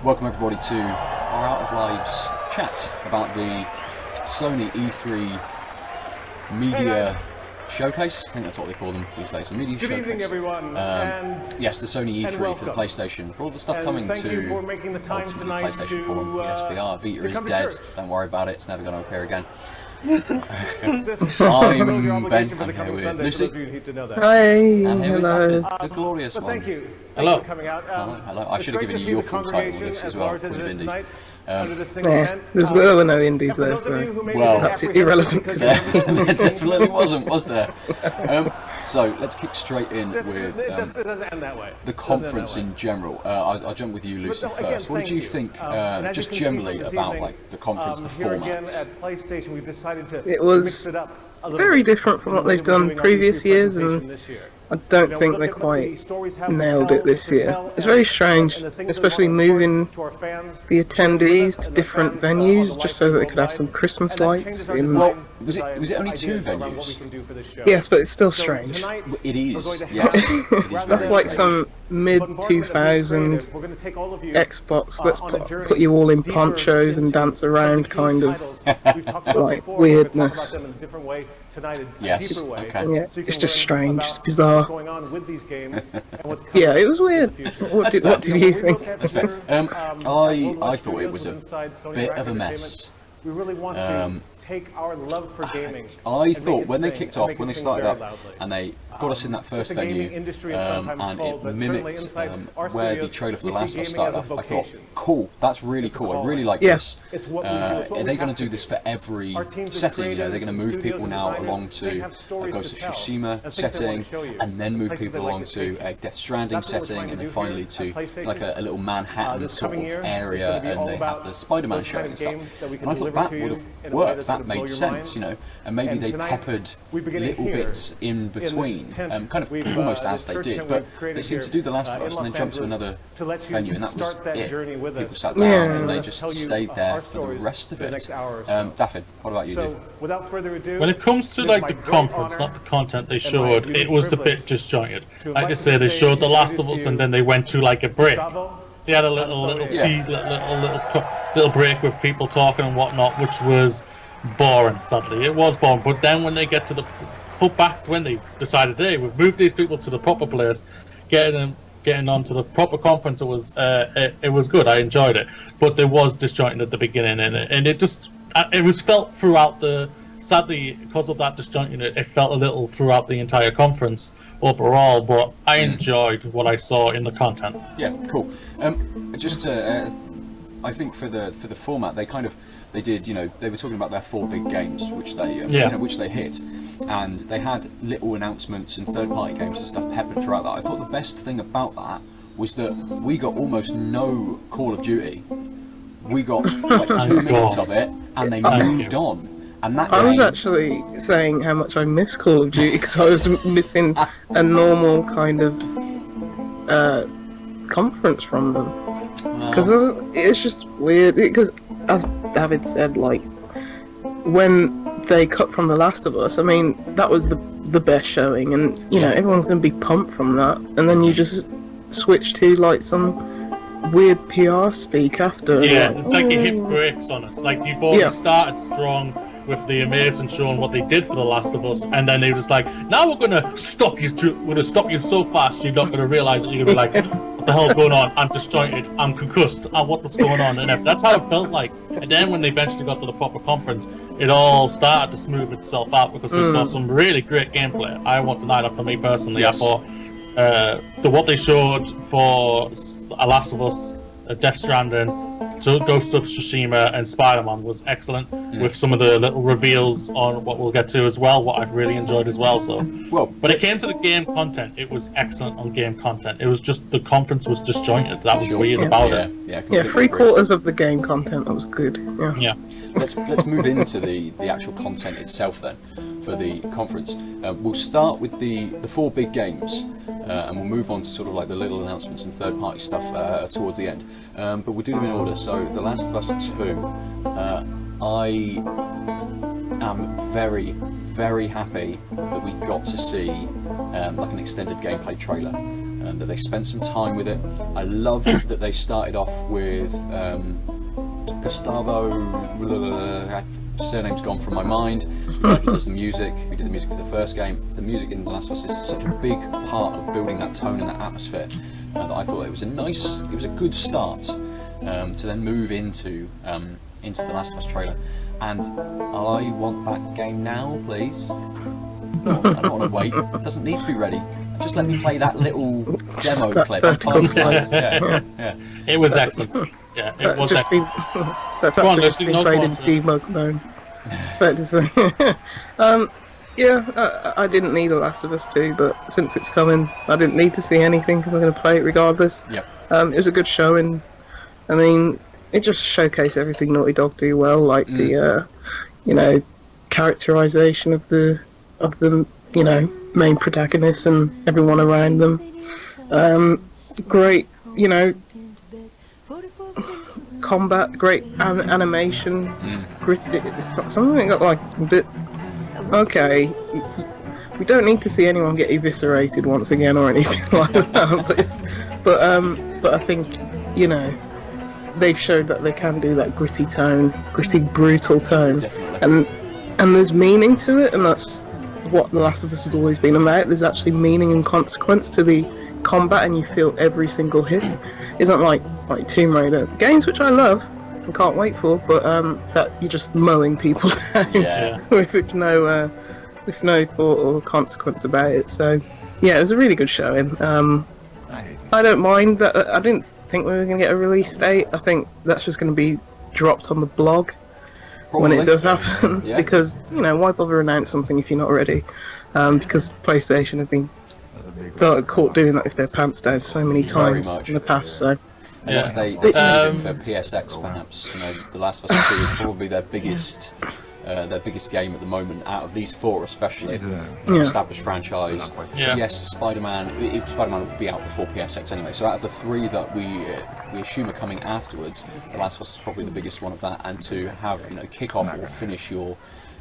Welcome everybody to our Out of Lives chat about the Sony E3 media showcase. I think that's what they call them these days, a media showcase. Good evening, everyone. Yes, the Sony E3 for the PlayStation, for all the stuff coming thank to you for making the time tonight PlayStation to, 4 and PSVR. Vita is come to dead. church. Don't worry about it. It's never going to appear again. I'm Ben. I'm here with Lucy. Hi, And here with hello. Dafydd, the glorious one. Thank you. Hello. For coming out. Hello. I should have given you your full title, Lucy, as well, Queen of Indies. There's little or no indies there, so Well, that's irrelevant to There definitely wasn't, was there? So let's kick straight in with the conference in general. I'll jump with you, Lucy, first. What did you think, just generally, about like the conference, the format? it was very different from what they've done previous years, and I don't think they quite nailed it this year. It's very strange, especially moving the attendees to different venues just so that they could have some Christmas lights. Well, was it only two venues? Yes, but it's still strange. It is, yes. It is That's very like strange. some mid-2000 Xbox, let's put you all in ponchos and dance around kind of like weirdness. Yes, okay. Yeah, it's just strange, it's bizarre. Yeah, it was weird. What did you think? That's fair. I thought it was a bit of a mess. We really want to take our love for gaming. I thought when they kicked off, when they started up, and they got us in that first venue, and it mimicked where the trailer for The Last of Us started off, I thought, cool, that's really cool, I really like this. Are they going to do this for every setting? You know, they're going to move people now along to a Ghost of Tsushima setting, and then move people along to a Death Stranding setting, and then finally to like a little Manhattan sort of area, and they have the Spider-Man showing and stuff. And I thought that would have worked, that made sense, you know, and maybe they peppered little bits in between. Kind of almost as they did, but they seemed to do The Last of Us and then jump to another venue, and that was it. People sat down and they just stayed there for the rest of it. Dafydd, what about you, dude? Without further ado, when it comes to like the conference, not the content they showed, it was a bit disjointed. Like I say, they showed The Last of Us and then they went to like a break. They had a little break with people talking and whatnot, which was boring. Sadly, it was boring. But then when they get to the when they decided, hey, we've moved these people to the proper place, getting onto the proper conference, it was good. I enjoyed it, but there was disjointed at the beginning, and it was felt throughout the. Sadly, because of that disjointing, it felt a little throughout the entire conference overall. But I enjoyed what I saw in the content. Yeah, cool. Just to, I think for the format, they did, you know, they were talking about their 4 big games, which they which they hit, and they had little announcements and third-party games and stuff peppered throughout that. I thought the best thing about that was that we got almost no Call of Duty. We got like 2 minutes of it, and they moved on. And that I was actually saying how much I miss Call of Duty because I was missing a normal kind of conference from them. Because it's just weird. Because as David said, like when they cut from The Last of Us, I mean that was the best showing, and you know everyone's going to be pumped from that. And then you just switch to like some weird PR speak after. Yeah, it's like you hit brakes on us. Like you've already started strong with the amazing showing what they did for The Last of Us, and then they were just like, now we're gonna stop you. We're gonna stop you so fast you're not gonna realise that you're gonna be like, what the hell's going on? I'm disjointed. I'm concussed. What's going on? And that's how it felt like. And then when they eventually got to the proper conference, it all started to smooth itself out because we saw some really great gameplay. I won't deny that for me personally. Yes. I thought what they showed for The Last of Us, Death Stranding, so Ghost of Tsushima and Spider-Man was excellent, with some of the little reveals on what we'll get to as well, what I've really enjoyed as well. So, when it came to the game content, it was excellent on game content. It was just the conference was disjointed. That was weird about it. Yeah, 3/4 of the game content was good. Yeah. Let's move into the actual content itself then for the conference. We'll start with the 4 big games. And we'll move on to sort of like the little announcements and third-party stuff towards the end. But we'll do them in order. So, The Last of Us 2. I am very, very happy that we got to see like an extended gameplay trailer. and that they spent some time with it. I loved that they started off with Gustavo, surname's gone from my mind, who does the music, who did the music for the first game. The music in The Last of Us is such a big part of building that tone and that atmosphere, that I thought it was a good start to then move into the Last of Us trailer. And I want that game now, please. No, I don't want to wait. It doesn't need to be ready. Just let me play that little demo clip. I'm fine with that. Yeah. It was excellent. Yeah, it was excellent. That's actually just been played in debug mode. It's fair to say. I didn't need a Last of Us 2, but since it's coming, I didn't need to see anything because I'm going to play it regardless. Yep. It was a good showing. I mean, it just showcased everything Naughty Dog do well, like the, characterization of the main protagonists and everyone around them. Great, combat, great animation, something got like a bit. Okay, we don't need to see anyone get eviscerated once again or anything like that. But I think they've showed that they can do that gritty, brutal tone. Definitely. And there's meaning to it, and that's what The Last of Us has always been about. There's actually meaning and consequence to the combat, and you feel every single hit. Isn't like Tomb Raider games, which I love and can't wait for, but that you're just mowing people down with no thought or consequence about it. So yeah, it was a really good showing. I don't mind that. I didn't think we were going to get a release date. I think that's just going to be dropped on the blog. Probably. When it does happen, because why bother announce something if you're not ready? Because PlayStation have been caught doing that with their pants down so many times in the past. So unless they save it for PSX, perhaps. The Last of Us 2 is probably their biggest game at the moment out of these four, especially established franchise. Yes, Spider-Man will be out before PSX anyway. So out of the three that we assume are coming afterwards, The Last of Us is probably the biggest one of that. And to have kick off or finish your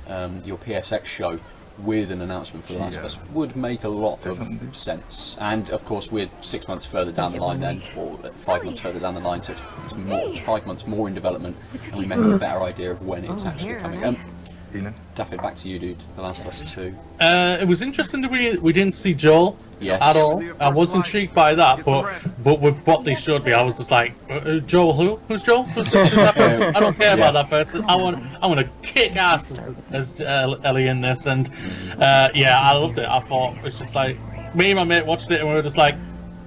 PSX show with an announcement for The Last of Us would make a lot of sense. And of course we're 6 months further down the line then, or 5 months further down the line, so it's 5 months more in development, and we may have a better idea of when it's actually coming. Dafydd, back to you, dude. The Last of Us 2. It was interesting that we didn't see Joel at all. I was intrigued by that, but with what they showed me, I was just like, Joel who? Who's Joel? Who's that person? I don't care about that person. I want to kick ass as Ellie in this, and I loved it. I thought it's just like me and my mate watched it, and we were just like,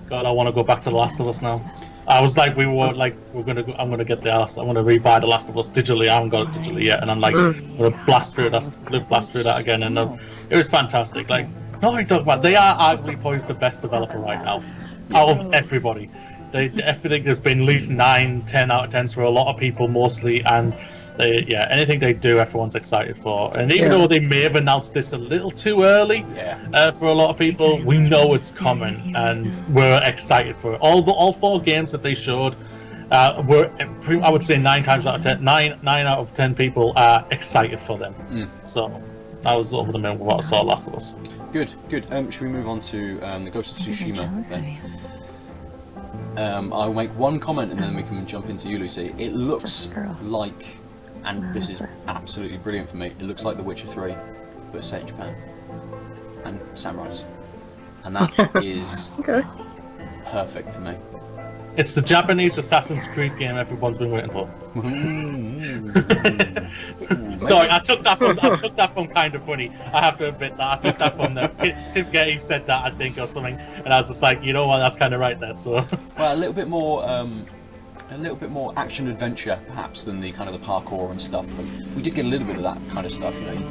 God, I want to go back to The Last of Us now. I was like, I'm gonna get the Last. I want to rebuy The Last of Us digitally. I haven't got it digitally yet, and I'm like, I'm gonna blast through that again. And it was fantastic. Like, no, talk about they are arguably poised the best developer right now out of everybody. Everything has been at least 9, 10 out of 10s for a lot of people mostly, and anything they do, everyone's excited for. And even though they may have announced this a little too early for a lot of people, we know it's coming, and we're excited for it. All four games that they showed, I would say 9 out of 10 people are excited for them. So I was over the moon with what I saw Last of Us. Good. Should we move on to the Ghost of Tsushima then? I'll make one comment and then we can jump into you, Lucy. It looks like, and this is absolutely brilliant for me, it looks like The Witcher 3, but set in Japan. And samurais. And that is perfect for me. It's the Japanese Assassin's Creed game everyone's been waiting for. Sorry, I took that from Kind of Funny. I have to admit that. I took that from Tim Getty said that, I think, or something, and I was just like, you know what, that's kind of right there. So well, a little bit more action adventure perhaps than the kind of the parkour and stuff. And we did get a little bit of that kind of stuff. I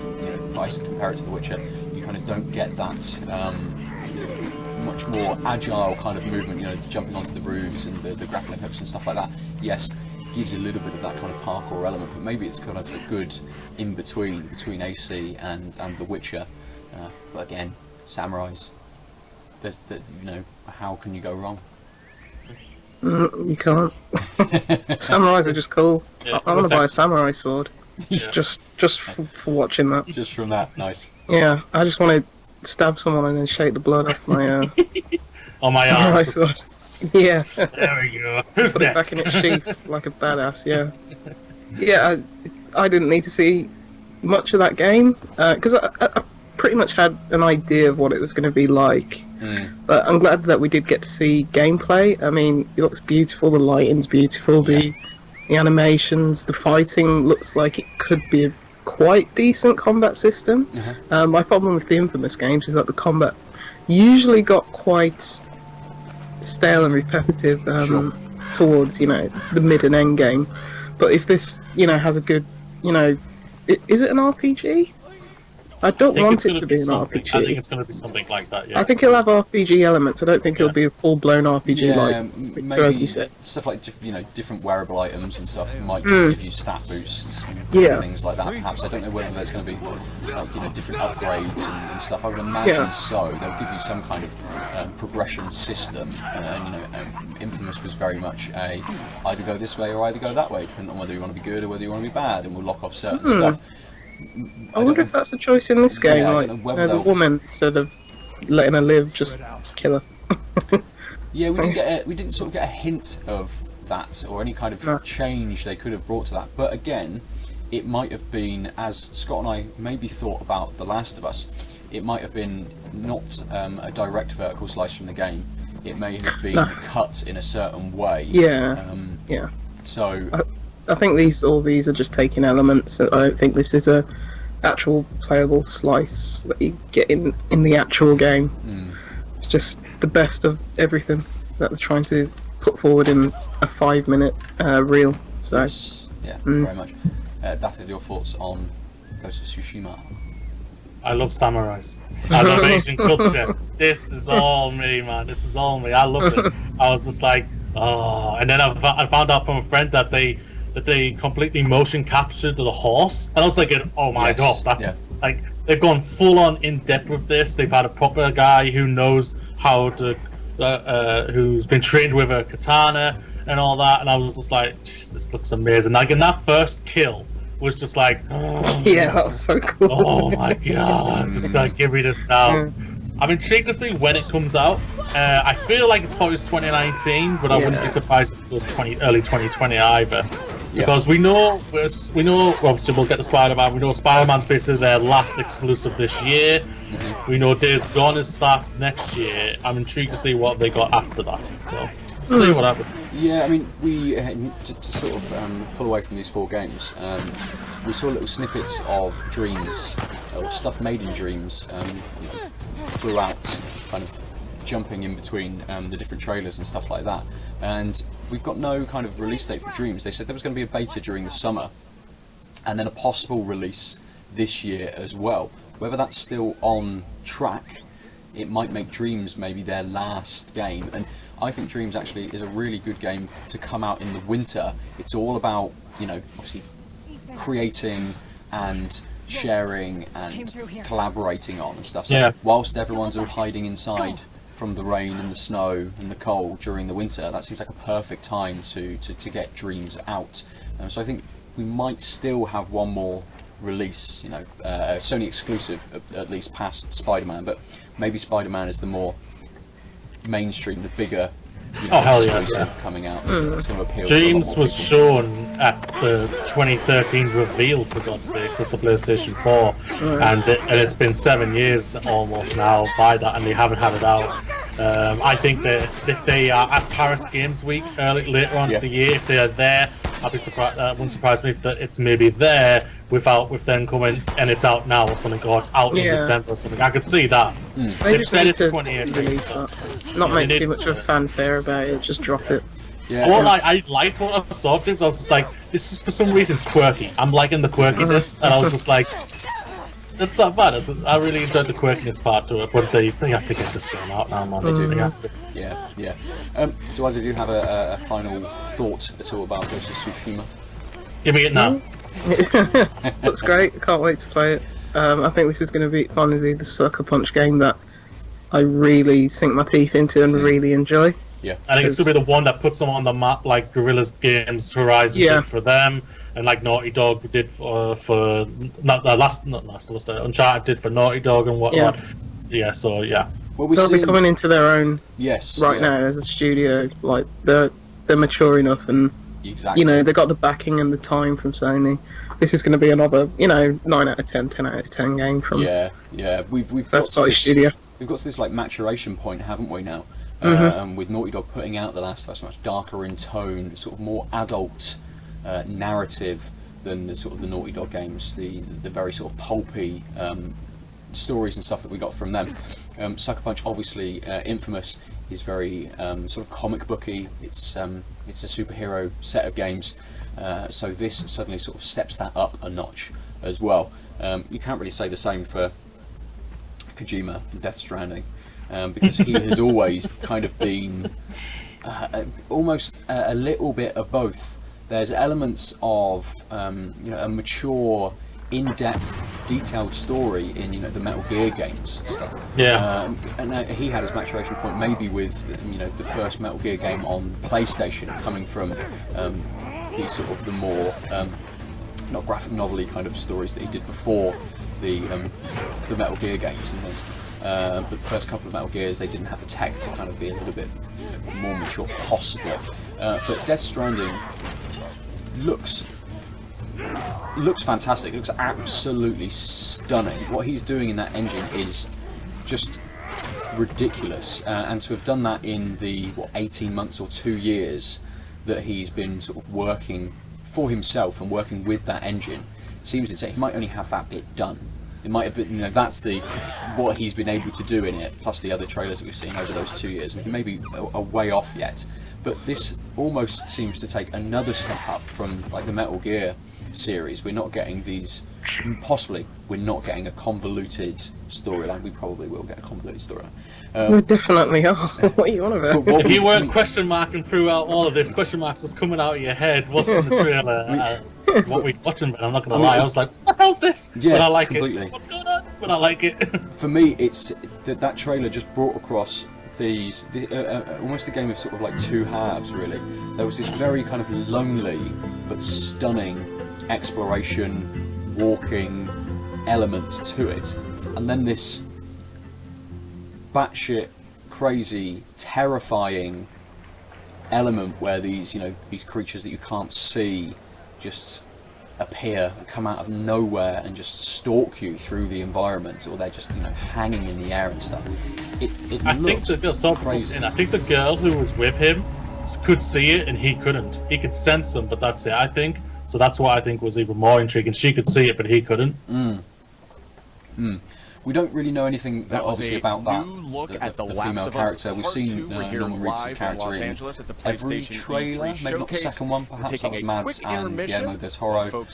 compare it to The Witcher, you kind of don't get that much more agile kind of movement. Jumping onto the roofs and the grappling hooks and stuff like that. Yes, gives a little bit of that kind of parkour element, but maybe it's kind of a good in between AC and The Witcher. But again, samurais. How can you go wrong? You can't. Samurais are just cool. I want to buy a samurai sword. Just for watching that. Just from that, nice. Yeah, I just want to stab someone and then shake the blood off my on my arm. Samurai sword. Yeah. There we go. Who's Put it next? back in its sheath like a badass. Yeah. Yeah. I didn't need to see much of that game because I pretty much had an idea of what it was going to be like. But I'm glad that we did get to see gameplay. I mean, it looks beautiful. The lighting's beautiful. The animations, the fighting looks like it could be a quite decent combat system. My problem with the Infamous games is that the combat usually got quite stale and repetitive towards, you know, the mid and end game. But if this, you know, has a good, you know, is it an RPG? I don't want it to be an RPG. I think it's going to be something like that, yeah. I think it'll have RPG elements. I don't think it'll be a full-blown RPG like maybe as you said. Stuff like different wearable items and stuff might just give you stat boosts and things like that. Perhaps I don't know whether there's going to be like different upgrades and stuff. I would imagine so. They'll give you some kind of progression system, and Infamous was very much a either go this way or either go that way, depending on whether you want to be good or whether you want to be bad, and we'll lock off certain stuff. I wonder if that's a choice in this game, I like, don't know whether the woman, instead of letting her live, just kill her. Yeah, we didn't sort of get a hint of that, or any kind of change they could have brought to that. But again, it might have been, as Scott and I maybe thought about The Last of Us, it might have been not a direct vertical slice from the game. It may have been cut in a certain way. Yeah. So I think all these are just taking elements. I don't think this is a actual playable slice that you get in the actual game. It's just the best of everything that they're trying to put forward in a 5-minute reel. So yes, very much. Dafydd, your thoughts on Ghost of Tsushima? I love samurais. I love Asian culture. This is all me, man. This is all me. I love it. I was just like, oh. And then I found out from a friend that they completely motion captured the horse, and I was thinking, oh my god, that's like they've gone full on in depth with this. They've had a proper guy who knows how to, who's been trained with a katana and all that, and I was just like, this looks amazing. Like, in that first kill was just like, oh, yeah, that was so cool. Oh my god, just like, give me this now. I'm intrigued to see when it comes out. I feel like it's probably 2019, but I wouldn't be surprised if it was early 2020 either. Because we know, obviously we'll get to Spider-Man, we know Spider-Man's basically their last exclusive this year. We know Days Gone starts next year. I'm intrigued to see what they got after that. So, see what happens. Yeah, I mean, we to sort of pull away from these 4 games, we saw little snippets of dreams, or stuff made in dreams, throughout, kind of jumping in between the different trailers and stuff like that. And we've got no kind of release date for Dreams. They said there was going to be a beta during the summer, and then a possible release this year as well. Whether that's still on track, it might make Dreams maybe their last game. And I think Dreams actually is a really good game to come out in the winter. It's all about, obviously creating and sharing and collaborating on and stuff. So whilst everyone's all hiding inside from the rain and the snow and the cold during the winter, that seems like a perfect time to get Dreams out. So I think we might still have one more release, Sony exclusive, at least past Spider-Man, but maybe Spider-Man is the more mainstream, the bigger exclusive coming out. That's going to appeal. Dreams was shown at the 2013 reveal, for God's sakes, of the PlayStation 4, and it's been 7 years almost now by that, and they haven't had it out. I think that if they are at Paris Games Week later on in the year, if they are there, I'd be surprised. Wouldn't surprise me if it's maybe there with them coming and it's out now or something, or it's out in December or something. I could see that. They just said it's to 2018. Not make too much of a fanfare about it. Just drop it. I liked what I saw of Dreams. I was just like, this is for some reason it's quirky. I'm liking the quirkiness, and I was just like, it's not bad. I really enjoyed the quirkiness part to it, but they have to get this game out now, man. They have to. Yeah. Do either of you have a final thought at all about Ghost of Tsushima? Give me it now. Looks great. I can't wait to play it. I think this is going to be finally the Sucker Punch game that I really sink my teeth into and really enjoy. Yeah, I think it's going to be the one that puts them on the map, like Guerrilla's Games Horizon did for them, and like Naughty Dog did for Uncharted did for Naughty Dog and whatnot. Well, we're they'll be seeing... coming into their own Yes. right now as a studio. Like they're mature enough, and Exactly. you know they got the backing and the time from Sony. This is going to be another, 9 out of 10, 10 out of 10 game from We've first party studio. We've got to this like maturation point, haven't we now? With Naughty Dog putting out The Last of Us, much darker in tone, sort of more adult narrative than the sort of the Naughty Dog games, the very sort of pulpy stories and stuff that we got from them. Sucker Punch, obviously infamous, is very sort of comic booky. It's a superhero set of games, so this suddenly sort of steps that up a notch as well. You can't really say the same for Kojima and Death Stranding, because he has always kind of been almost a little bit of both. There's elements of a mature, in-depth, detailed story in the Metal Gear games and stuff. Yeah. And he had his maturation point maybe with the first Metal Gear game on PlayStation, coming from the sort of the more not graphic novel-y kind of stories that he did before the Metal Gear games and things. But the first couple of Metal Gears, they didn't have the tech to kind of be a little bit more mature, possibly. But Death Stranding looks fantastic. It looks absolutely stunning. What he's doing in that engine is just ridiculous. And to have done that in the 18 months or 2 years that he's been sort of working for himself and working with that engine, seems insane. He might only have that bit done. It might have been, that's what he's been able to do in it, plus the other trailers that we've seen over those 2 years, and he may be a way off yet. But this almost seems to take another step up from like the Metal Gear series. We're not getting we're not getting a convoluted storyline. We probably will get a convoluted storyline. We definitely are. What are you on about? If you weren't question marking throughout all of this, question marks was coming out of your head. What's in the trailer? What we're watching, but I'm not gonna lie, I was like, what the hell's this? Yeah, but I like completely. it. What's going on? But I like it. For me, it's that trailer just brought across almost a game of sort of like two halves, really. There was this very kind of lonely but stunning exploration, walking element to it, and then this batshit crazy, terrifying element where these creatures that you can't see just appear and come out of nowhere and just stalk you through the environment, or they're just hanging in the air and stuff. I think crazy. I think the girl who was with him could see it and he couldn't. He could sense them, but that's it. I think so. That's what I think was even more intriguing. She could see it, but he couldn't. We don't really know anything, obviously, about that. Look The at the female character. We've seen Norman Reedus' character in every trailer, maybe not the second one, perhaps. That was Mads and Guillermo del Toro.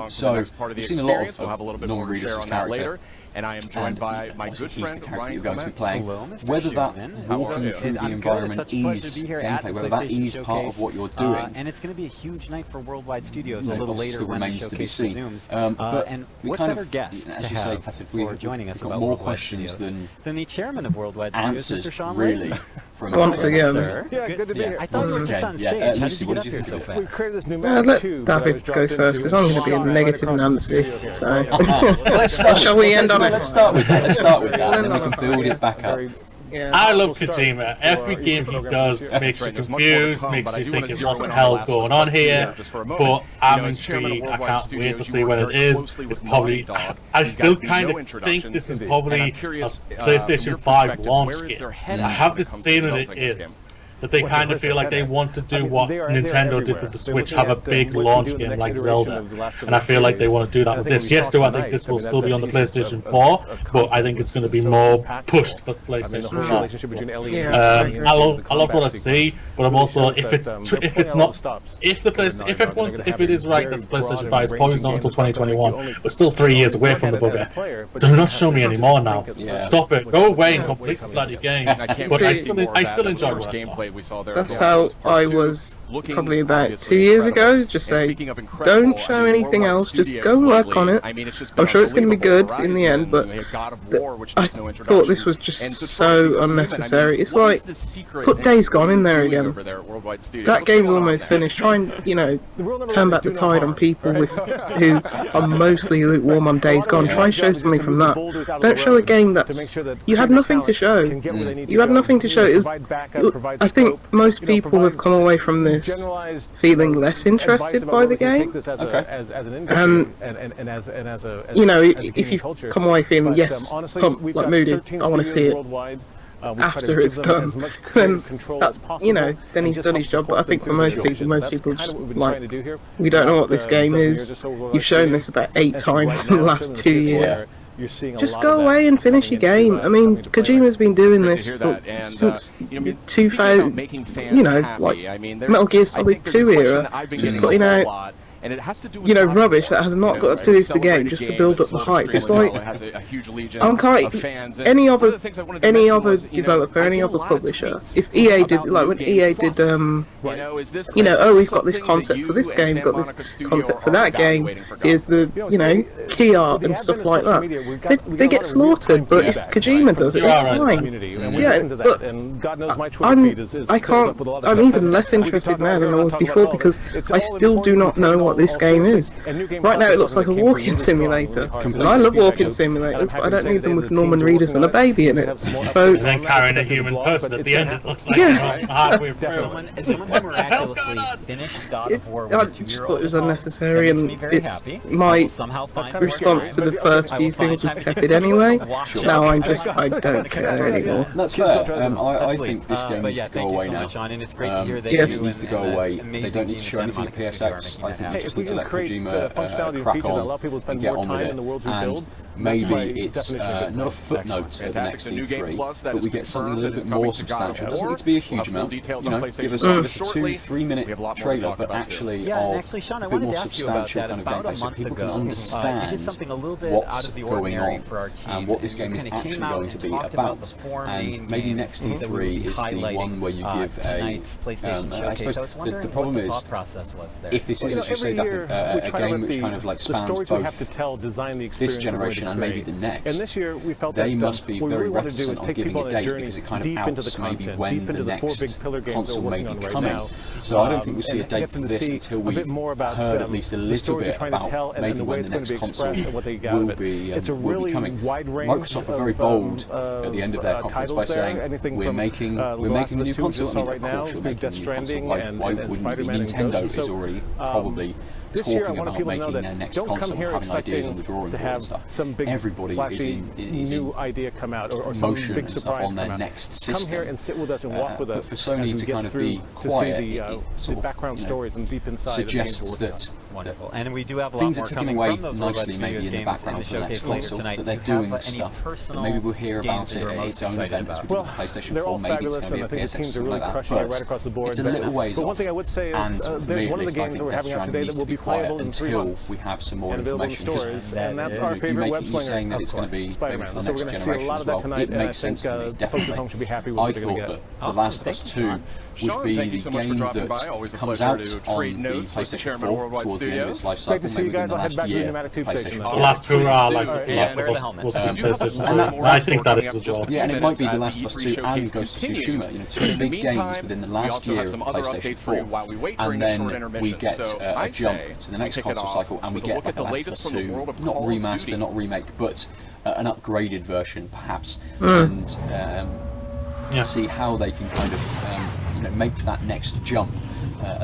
So we've seen a lot of Norman Reedus' character. And I am joined by my good he's friend the character Ryan you're going to be playing. Hello, Whether that How walking through the environment is gameplay, whether that is part of what you're doing, and it's going to be a huge night for Worldwide Studios a little obviously later still when the remains to be showcase seen. resumes. But And we what kind better of, guest as to you say, have Patrick, for joining us we've got about more Worldwide questions Studios than the chairman of Worldwide answers, Studios, Mr. Sean really. Lee. From Once again. Sir. Yeah, good to be here. I thought you were just on stage. How did Lucy, you what get did up you here think so of it? We fast? created this new Let David go first, because I'm going to be a negative Nancy. So shall we end on it? Let's start with that. And then we can build it back up. Yeah. I love Kojima. Every game he does makes you confused, makes you think what the hell's going on here. But I'm intrigued. I can't wait to see what it is. It's probably. I still kind of think this is probably a PlayStation 5 launch game. I have this feeling it is. That they kind of feel like they want to do what Nintendo did with the Switch, have a big launch game like Zelda. And I feel like they want to do that with this. Yes, do I think this will still be on the PlayStation 4, but I think it's going to be more pushed for the PlayStation 4. I love what I see, but I'm also if it is right that the PlayStation 5 is probably not until 2021, we're still 3 years away from the bugger. Do not show me anymore now. Stop it. Go away and complete the bloody game. But I still enjoy what I saw. gameplay we saw there. That's at how Outlaws Part I 2, was looking probably about obviously 2 years incredible. ago. Just And say, speaking of incredible, don't show I mean, anything Worldwide else. Just Studios go and work lately, on it. I mean, it's just I'm been sure it's going to be good unbelievable. in the end, but Horizon, you had God of War, which I needs no thought introduction. this was just And to so try to even, unnecessary. I mean, It's what like, is the secret put and Days what Gone are in you there doing again. over there at Worldwide Studios? That What's game's going on almost there? finished. Try and, The rule number one turn is back do the no tide harm, on people right? who are mostly lukewarm on Days Gone. Try and show something from that. Don't show a game that's... You had nothing to show. You had nothing to show. It was... I think most people have come away from this feeling less interested by the game. You know, if you come away feeling, yes, like Moody, I want to see it after it's done, then that, you know, then he's done his job. But I think for most people just like, we don't know what this game is. You've shown this about 8 times in the last 2 years. Just go away and finish your game. I mean, Kojima's been doing this since 2000, you know, like Metal Gear Solid 2 era, just putting out, you know, rubbish that has not got to do with the game, just to build up the hype. It's like, any other developer, any other publisher, if EA did, like when EA did, you know, oh, we've got this concept for this game, got this concept for that game, here's the, you know, key art and stuff like that, they get slaughtered. But if Kojima does it, it's fine. Yeah, but I'm even less interested now than I was before, because I still do not know what this game is. Right now it looks like a walking simulator, and I love walking simulators, but I don't need them with Norman Reedus and a baby in it. So And then carrying a human person at the end, it looks like, Yeah. halfway through. As someone who miraculously finished God of War I with a just 2-year-old, thought it was unnecessary, and it's my response to the first few things was tepid anyway. Now I'm just, I don't care anymore. That's fair. I think this game needs to go away now. Yes. It needs to go away. They don't need to show anything at PSX. I think they just need to let Kojima crack on and get on with it. And maybe it's not a footnote at the next E3, but we get something a little bit more substantial. It doesn't need to be a huge amount. You know, give us a 2-3 minute trailer, but actually of a bit more substantial kind of gameplay, so people can understand what's going on and what this game is actually going to be about. And maybe next E3 is the one where you give a. I suppose the problem is, if this is, as you say, a game which kind of like spans both this generation and maybe the next, they must be very reticent on giving a date, because it kind of outs maybe when the next console may be coming. So I don't think we'll see a date for this until we've heard at least a little bit about maybe when the next console will be coming. Microsoft were very bold at the end of their conference by saying, we're making a new console. I mean, of course you're making a new console. Why wouldn't you be? Nintendo is already probably talking about making their next console, having ideas on the drawing board and stuff. Everybody is in motion and stuff on their next system. But for Sony to kind of be quiet, it sort of suggests that and we do have a lot things are more ticking coming away from those nicely Worldwide maybe Studios in the games background in for the next showcase later console, tonight. that they're Do you have doing any stuff, but personal maybe we'll hear games about that it you're at most its own excited event, as we did about? with PlayStation 4, maybe it's going to be a PS6 or something like that, but it's a little ways off, and for me at least, I think Death Stranding needs to be quiet until we have some more information, because you saying that it's going to be maybe for the next generation as well, it makes sense to me, definitely. I thought that The Last of Us 2 would be the game that comes out on the PlayStation 4 towards the end of its life cycle, maybe within the last year of PlayStation 4. The last two are like The Last of Us was on PlayStation 2. I think that is as well. Yeah, and it might be The Last of Us 2 and Ghost of Tsushima, you know, 2 big games within the last year of PlayStation 4, and then we get a jump to the next console cycle, and we get like a Last of Us 2, not remaster, not remake, but an upgraded version perhaps, and see how they can kind of you know, make that next jump.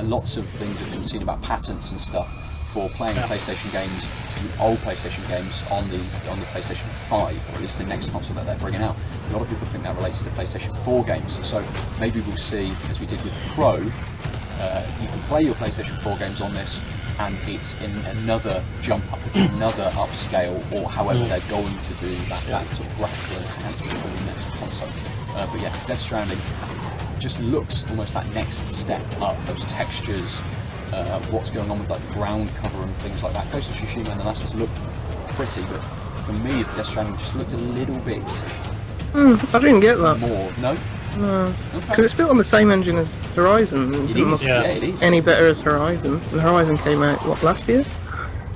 Lots of things have been seen about patents and stuff for playing PlayStation games, old PlayStation games on the PlayStation 5, or at least the next console that they're bringing out. A lot of people think that relates to PlayStation 4 games, so maybe we'll see, as we did with the Pro, you can play your PlayStation 4 games on this, and it's in another jump up, it's another upscale, or however they're going to do that sort of graphical enhancement on the next console. But yeah, Death Stranding just looks almost that next step up, those textures, what's going on with like the ground cover and things like that. Ghost of Tsushima and The Last of Us look pretty, but for me, Death Stranding just looked a little bit I didn't get that. more. No? No, because it's built on the same engine as Horizon. It doesn't is. look Yeah, it is. any better as Horizon. And Horizon came out last year.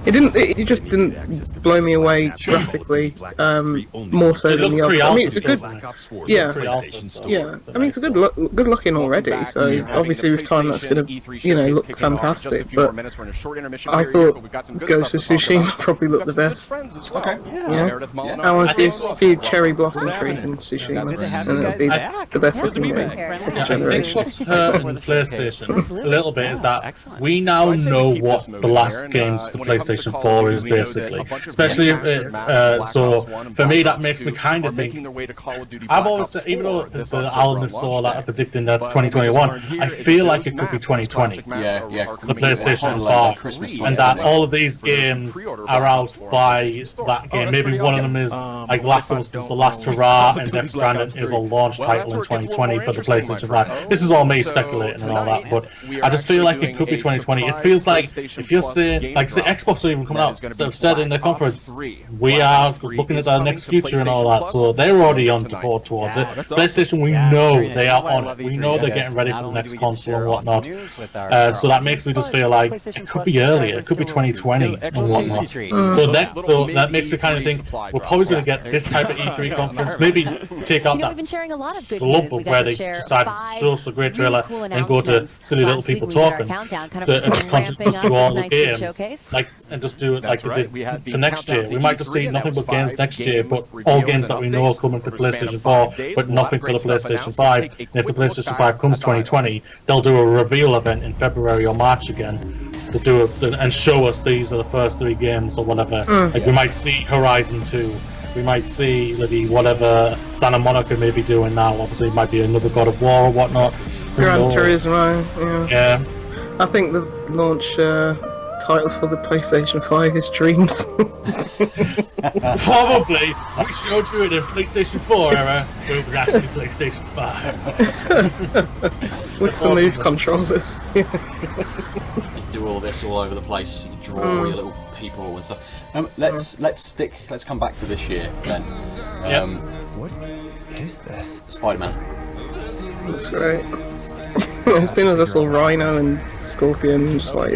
It didn't. It just didn't blow me away graphically. More so It than the looked other. I mean, it's a good. pre-alpha, Yeah. pre-alpha, Yeah, I mean it's a good looking already. So obviously with time that's gonna look fantastic. But I thought Ghost of Tsushima probably looked the best. Okay. Yeah. I want to see a few cherry blossom trees in Tsushima, and it'll be the best looking game of the I think generation. what's hurting PlayStation a little bit is that we now know what the last games for PlayStation 4 is basically. Especially so for me that makes me kind of think. I've always said, even though the Alan saw that predicting that's 2021, I feel like it could be 2020. Yeah. The PlayStation 5, and that all of these games are out by that game. Maybe one of them is like Last of Us is the last hurrah, and Death Stranding is a launch title in 2020 for the PlayStation 5. This is all me speculating and all that, but I just feel like it could be 2020. It feels like if you're saying, like, say Xbox are even coming out, so they've said in the conference, we are looking at our next future and all that, so they're already on board towards it. PlayStation, we know they are on it. We know they're getting ready for the next console and whatnot. So that makes me just feel like it could be earlier. It could be 2020 and whatnot. So that makes me kind of think we're probably going to get this type of E3 conference. Maybe take out that slump of where they decide to show us a great trailer and go to silly little people talking and just do all the games, like, and just do it like they did for next year. We might just see nothing but games next year, but all games that we know are coming for PlayStation 4, but nothing for the PlayStation 5. And if the PlayStation 5 comes 2020, they'll do a reveal event in February or March again to do it and show us these are the first 3 games or whatever. Like we might see Horizon 2. We might see maybe whatever Santa Monica may be doing now. Obviously, it might be another God of War or whatnot. Gran Turismo. Yeah. I think the launch title for the PlayStation 5 is Dreams. Probably. We showed you it in PlayStation 4 era, but it was actually PlayStation 5. With the Move controllers. Do all this all over the place. You draw all your little people and stuff. Let's come back to this year then. What is this? Spider-Man. That's great. As soon as I saw Rhino and Scorpion, just like,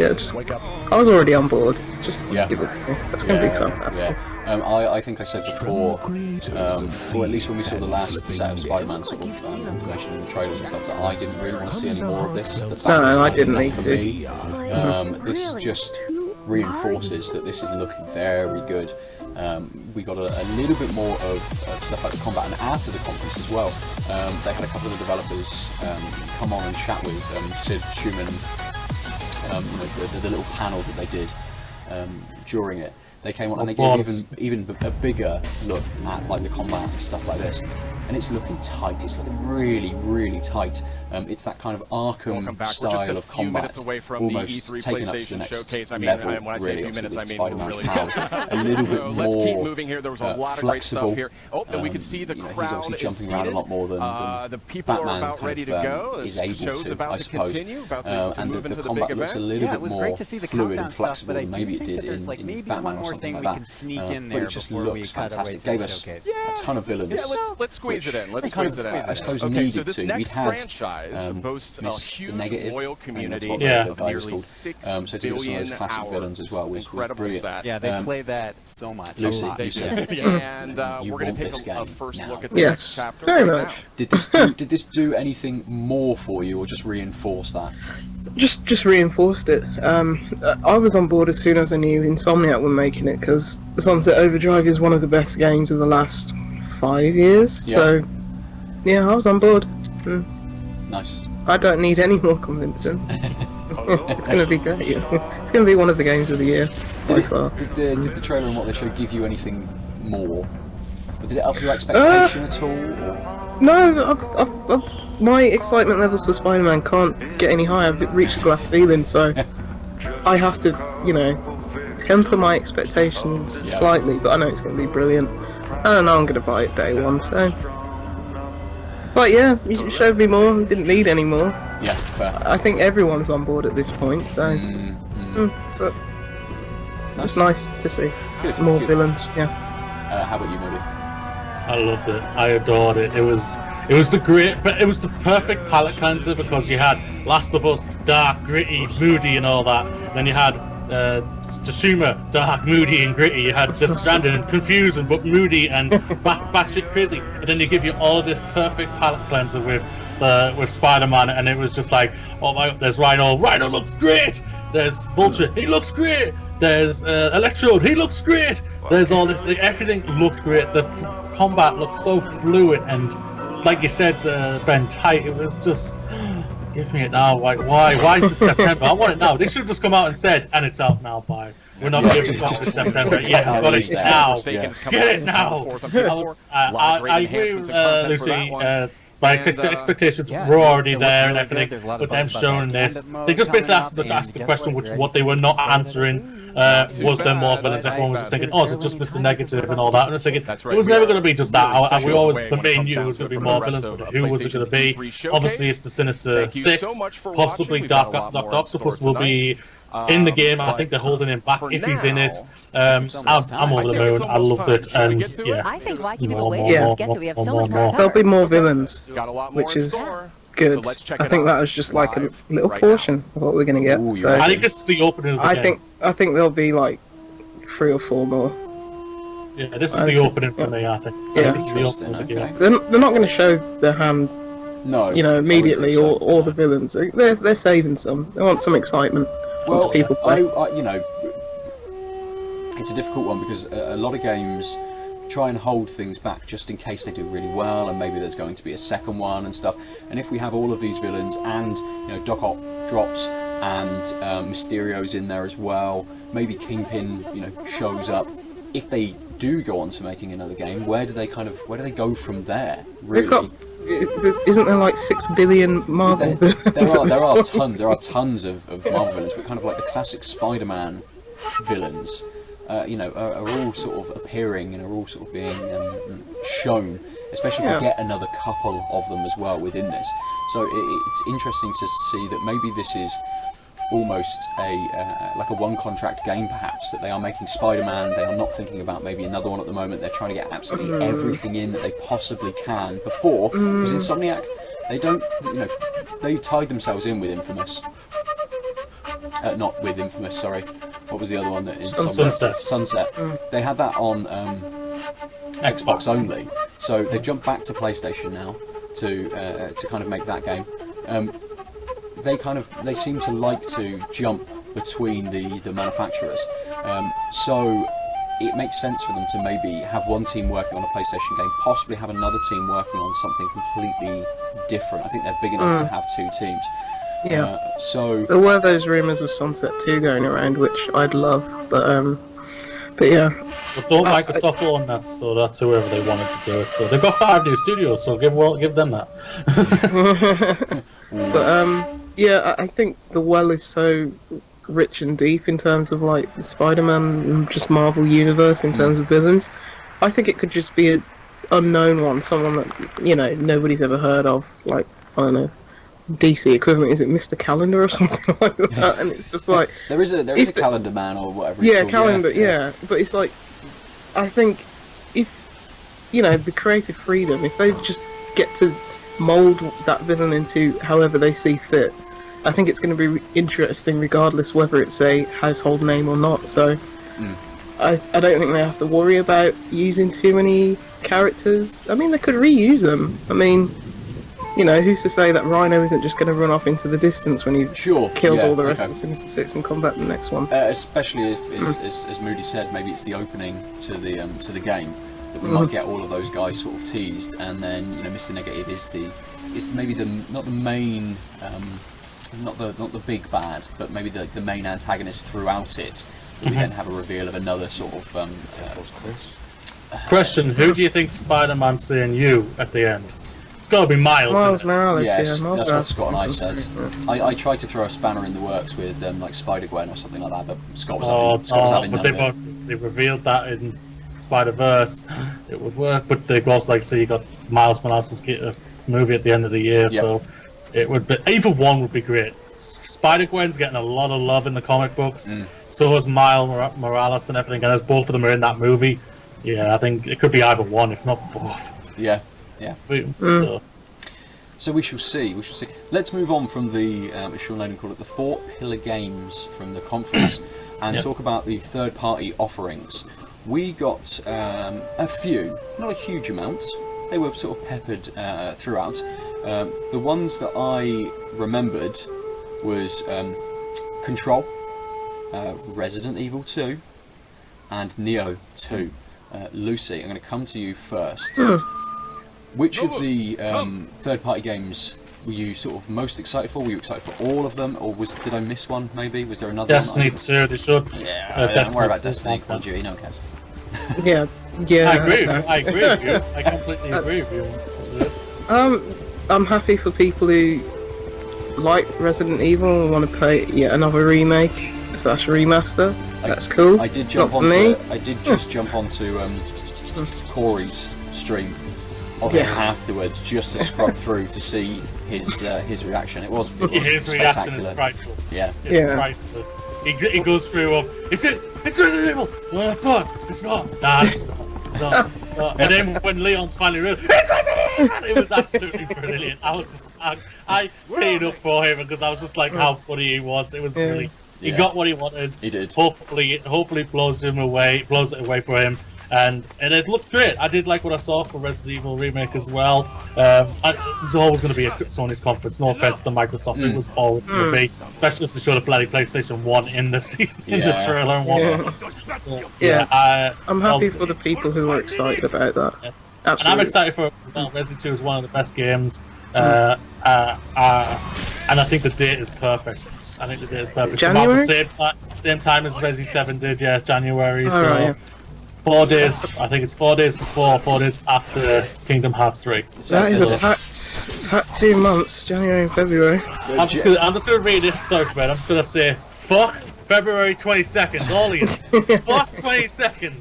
I was already on board. Just give it to me. That's going to be fantastic. I think I said before, or at least when we saw the last set of Spider-Man sort of information in the trailers and stuff, that I didn't really want to see any more of this. No, I didn't need to. This just reinforces that this is looking very good. We got a little bit more of stuff like the combat, and after the conference as well, they had a couple of the developers come on and chat with Sid Schumann, the little panel that they did during it. They came on and they gave even a bigger look at like the combat and stuff like this, and it's looking tight. It's looking really, really tight. It's that kind of Arkham style of combat, almost taken up to the next level. Really, obviously with Spider-Man's powers, a little bit more flexible. He's obviously jumping around a lot more than Batman kind of is able to, I suppose. And the combat looks a little bit more fluid and flexible than maybe it did in Batman or something like that. But it just looks fantastic. It gave us a ton of villains. Let's squeeze it in. I suppose needed to. We'd had Mr. Negative, loyal community. That's what the guy was called. So to get some of those classic villains as well was brilliant. Yeah, they play that so much. Lucy, you said and you we're going want to this take game a first now. look at the Yes, next chapter. very much. Did this do anything more for you, or just reinforce that? Just reinforced it. I was on board as soon as I knew Insomniac were making it, because Sunset Overdrive is one of the best games of the last 5 years. Yeah. So, yeah, I was on board. Nice. I don't need any more convincing. It's going to be great. It's going to be one of the games of the year by far. Did the trailer and what they showed give you anything more? Or did it up your expectation at all? Or? No, my excitement levels for Spider-Man can't get any higher. I've reached the glass ceiling, so I have to, temper my expectations slightly, but I know it's going to be brilliant. And I know I'm going to buy it day one, so... But yeah, you showed me more, didn't need any more. Yeah, fair. I think everyone's on board at this point, so... But it's nice to see more villains, How about you, Moody? I loved it. I adored it. It was It was but it was the perfect palette cleanser because you had Last of Us, dark, gritty, moody, and all that. Then you had Tsushima, dark, moody, and gritty. You had Death Stranding, confusing but moody and batshit crazy. And then they give you all this perfect palette cleanser with Spider-Man, and it was just like, oh my God, there's Rhino. Rhino looks great. There's Vulture. He looks great. There's Electrode. He looks great. There's all this. Everything looked great. The combat looked so fluid and, like you said, Ben, tight. It was just. Give me it now. Why is it September? I want it now. They should have just come out and said, and it's out now, bye. We're not giving it to September. Yeah, I've got it now. Get it now. I agree with Lucy. My expectations were already there and everything, but them showing this, they just basically asked the question, which what they were not answering. Was there more villains? Everyone was just thinking, oh, is it just Mr. Negative and all that? And I was thinking, it was never going to be just that. And we always, the main knew it was going to be more villains, but who was it going to be? Obviously, it's the Sinister Six. Possibly Dark Octopus will be in the game. I think they're holding him back if he's in it. I'm over the moon. I loved it, and yeah. I think why keep people waiting to get to? We have so much more. There'll be more villains, which is good. I think that was just like a little portion of what we're gonna get. Ooh, so I think this is the opening of the game. I think there'll be like 3 or 4 more. Yeah, this is the opening for me. I think. Yeah. This is the opening of the game. They're not going to show their hand, immediately, or the villains. They're saving some. They want some excitement. Well, People play. it's a difficult one because a lot of games try and hold things back just in case they do really well, and maybe there's going to be a second one and stuff. And if we have all of these villains, and Doc Ock drops, and Mysterio's in there as well, maybe Kingpin, shows up. If they do go on to making another game, where do they go from there? Really? Isn't there like 6 billion Marvel villains? There are tons of Marvel villains, but kind of like the classic Spider-Man villains, are all sort of appearing and are all sort of being shown, especially if we get another couple of them as well within this. So it's interesting to see that maybe this is almost like a one-contract game, perhaps, that they are making Spider-Man. They are not thinking about maybe another one at the moment. They're trying to get absolutely everything in that they possibly can before, because Insomniac, they don't, they tied themselves in with Infamous. Not with Infamous, sorry. What was the other one that Sunset. They had that on Xbox only, so they jumped back to PlayStation now to kind of make that game. They seem to like to jump between the manufacturers, so it makes sense for them to maybe have one team working on a PlayStation game, possibly have another team working on something completely different. I think they're big enough to have 2 teams. Yeah. So there were those rumours of Sunset 2 going around, which I'd love, but yeah. But don't Microsoft own that, so that's whoever they wanted to do it. So they've got 5 new studios, so give them that. But yeah, I think the well is so rich and deep in terms of like the Spider-Man and just Marvel universe in terms of villains. I think it could just be an unknown one, someone that nobody's ever heard of, like, I don't know, DC equivalent, is it Mr. Calendar or something like that? And it's just like there is a Calendar Man or whatever. Yeah, Calendar. Yeah, but it's like, I think if the creative freedom, if they just get to mold that villain into however they see fit, I think it's going to be interesting regardless whether it's a household name or not. So I don't think they have to worry about using too many characters. I mean, they could reuse them. I mean, who's to say that Rhino isn't just going to run off into the distance when you've killed all the rest of the Sinister Six and come back the next one? Especially if, as Moody said, maybe it's the opening to the game, that we might get all of those guys sort of teased, and then Mr. Negative is maybe not the main, not the big bad, but maybe the main antagonist throughout it. We then have a reveal of another sort of Question: who do you think Spider-Man's saying you at the end? It's got to be Miles. Miles Morales. Yes, yeah, that's what Scott and I said. I tried to throw a spanner in the works with like Spider-Gwen or something like that, but Scott was having none of it. They revealed that in Spider-Verse it would work, but they also you got Miles Morales' movie at the end of the year, so it would be either one would be great. Spider-Gwen's getting a lot of love in the comic books, so is Miles Morales and everything, and as both of them are in that movie, I think it could be either one, if not both. Yeah. So, So we shall see. We shall see. Let's move on from the, as Sean Loden called it, the 4 pillar games from the conference, and talk about the third-party offerings. We got a few, not a huge amount. They were sort of peppered throughout. The ones that I remembered was Control, Resident Evil 2, and Nioh 2. Lucy, I'm going to come to you first. Which of the third-party games were you sort of most excited for? Were you excited for all of them, or did I miss one? Maybe was there another? Destiny one? 2, they should. Yeah, don't worry about Destiny. Call of Duty, no one cares. Yeah. I agree. I agree with you. I completely agree with you. I'm happy for people who like Resident Evil and want to play yet another remake / remaster. That's cool. I did jump onto. I did just jump onto Corey's stream of it afterwards, just to scrub through to see his reaction. It was his spectacular. reaction is priceless. Yeah. It's priceless. He goes through it's Resident Evil. No, it's not. It's not. Nah, it's not. And then when Leon's finally realized it's Resident Evil, it was absolutely brilliant. I teared up for him because I was just like how funny he was. It was brilliant. He got what he wanted. He did. Hopefully blows it away for him. And it looked great. I did like what I saw for Resident Evil Remake as well. It was always going to be a Sony's conference. No offense to Microsoft, it was always going to be, especially as they showed a bloody PlayStation 1 in the trailer and whatnot. I'm happy for the people who are excited about that. Yeah. Absolutely. And I'm excited for it as well. Resident 2 is one of the best games, and I think the date is perfect. I think the date is perfect. January? Same time as Resi 7 did, yes, January. Oh, right, yeah. 4 days, I think it's 4 days before, 4 days after Kingdom Hearts 3. That is a packed 2 months, January and February. I'm just gonna read it, sorry for that, I'm just gonna say, fuck February 22nd, all of you. Fuck 22nd.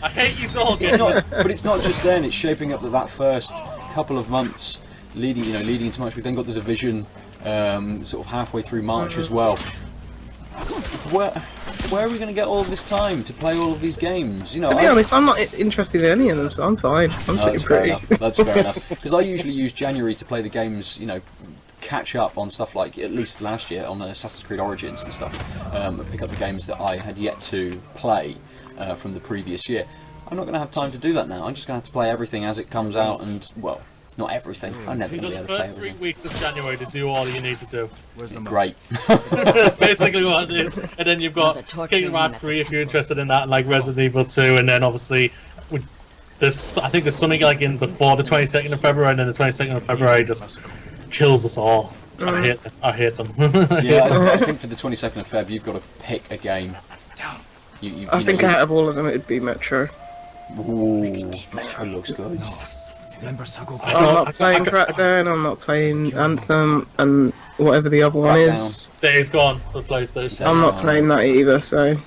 I hate you all. But it's not just then, it's shaping up that first couple of months leading into March. We've then got the Division sort of halfway through March as well. Where are we going to get all of this time to play all of these games? To be honest, I'm not interested in any of them, so I'm fine. That's fair enough. That's fair enough. Because I usually use January to play the games, catch up on stuff like, at least last year, on Assassin's Creed Origins and stuff. Pick up the games that I had yet to play from the previous year. I'm not going to have time to do that now. I'm just going to have to play everything as it comes out and, well, not everything. I'm never going to be able to play everything. First 3 weeks of January to do all you need to do. Great. That's basically what it is. And then you've got Kingdom Hearts 3 if you're interested in that, like Resident Evil 2, and then obviously I think there's something like in before the 22nd of February, and then the 22nd of February just kills us all. I hate them. Yeah, I think for the 22nd of Feb you've got to pick a game. I think out of all of them it'd be Metro. Ooh, Metro looks good. I'm not playing Crackdown, I'm not playing Anthem, and whatever the other one is. Days Gone for PlayStation. I'm not playing that either, so...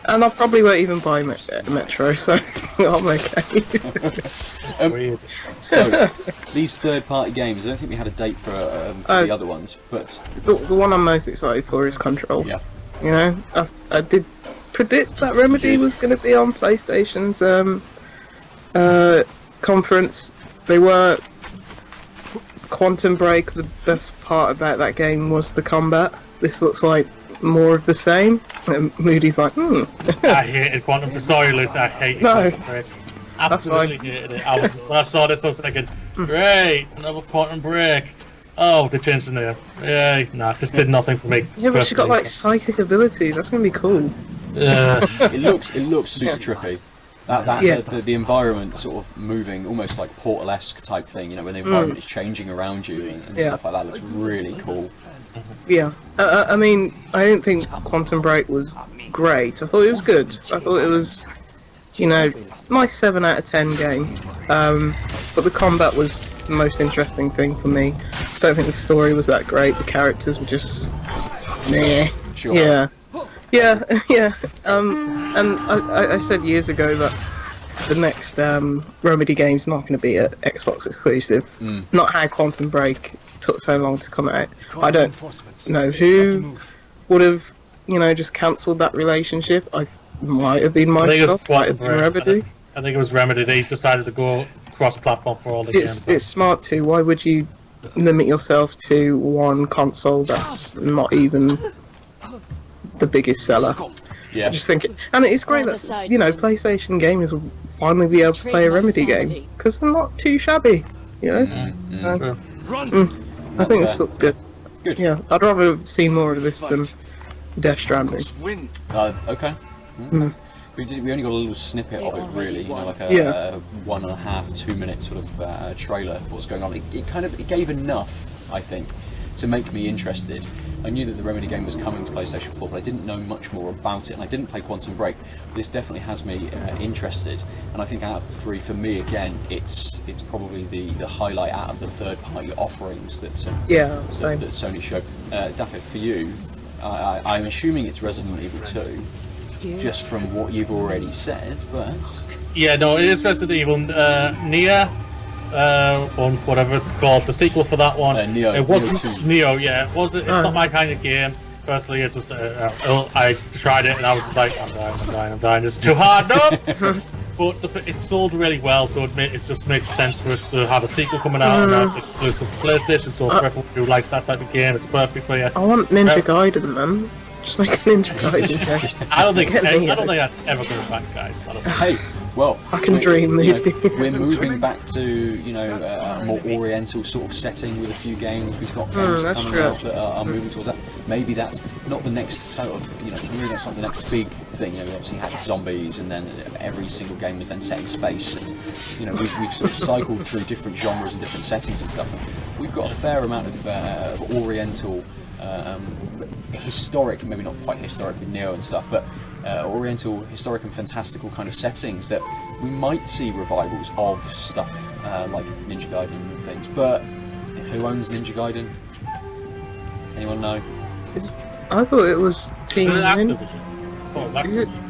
And I probably won't even buy Metro, so I'm okay. Weird. So, these third-party games, I don't think we had a date for the other ones, but... The one I'm most excited for is Control. Yeah. I did predict that Remedy was going to be on PlayStation's conference. They were. Quantum Break, the best part about that game was the combat. This looks like more of the same. And Moody's like, I hated Quantum Break. Sorry, Liz, I hated Quantum Break. Absolutely hated it. When I saw this, I was thinking, great, another Quantum Break. Oh, they changed the name. Yay. Nah, this did nothing for me. Yeah, but she got like psychic abilities. That's gonna be cool. It looks super trippy. The environment sort of moving, almost like Portal-esque type thing, when the environment is changing around you and stuff like that, looks really cool. Yeah, I mean, I didn't think Quantum Break was great. I thought it was good. I thought it was, my 7 out of 10 game. But the combat was the most interesting thing for me. I don't think the story was that great. The characters were just meh. Sure. Yeah. And I said years ago that the next Remedy game's not going to be an Xbox exclusive. Not how Quantum Break took so long to come out. I don't know who would have, just cancelled that relationship. I might have been Microsoft, might have been Remedy. I think it was Remedy. They decided to go cross-platform for all the games. It's smart too. Why would you limit yourself to one console that's not even the biggest seller. Yeah. I just think, and it's great that PlayStation gamers will finally be able to play a Remedy game because they're not too shabby. I think this looks good. Good. Yeah, I'd rather have seen more of this than Death Stranding. Okay. We only got a little snippet of it, really. Like a 1.5, 2 minute sort of trailer of what's going on. It gave enough, I think, to make me interested. I knew that the Remedy game was coming to PlayStation 4, but I didn't know much more about it, and I didn't play Quantum Break. This definitely has me interested, and I think out of the three, for me again, it's probably the highlight out of the third-party offerings that Sony showed. Dafydd, for you, I'm assuming it's Resident Evil 2, just from what you've already said, but... Yeah, no, it is Resident Evil. Nioh, on whatever it's called, the sequel for that one. Nioh. It wasn't Nioh, yeah. It's not my kind of game. Personally, it's just I tried it and I was just like, I'm dying. It's too hard, no. But it sold really well, so it just makes sense for us to have a sequel coming out, and now it's exclusive to PlayStation. So for everyone who likes that type of game, it's perfect for you. I want Ninja Gaiden, man. Just make a Ninja Gaiden game. I don't think that's ever coming back, guys. Honestly. Hey, well, I can dream these days. We're moving back to a more oriental sort of setting with a few games. We've got games coming out that are moving towards that. Maybe that's not the next sort of maybe that's not the next big thing. We obviously had zombies, and then every single game was then set in space. And we've sort of cycled through different genres and different settings and stuff. We've got a fair amount of oriental. Historic, maybe not quite historic with Nioh and stuff, but oriental, historic and fantastical kind of settings that we might see revivals of stuff like Ninja Gaiden and things. But who owns Ninja Gaiden? Anyone know? I thought it was Team Ninja.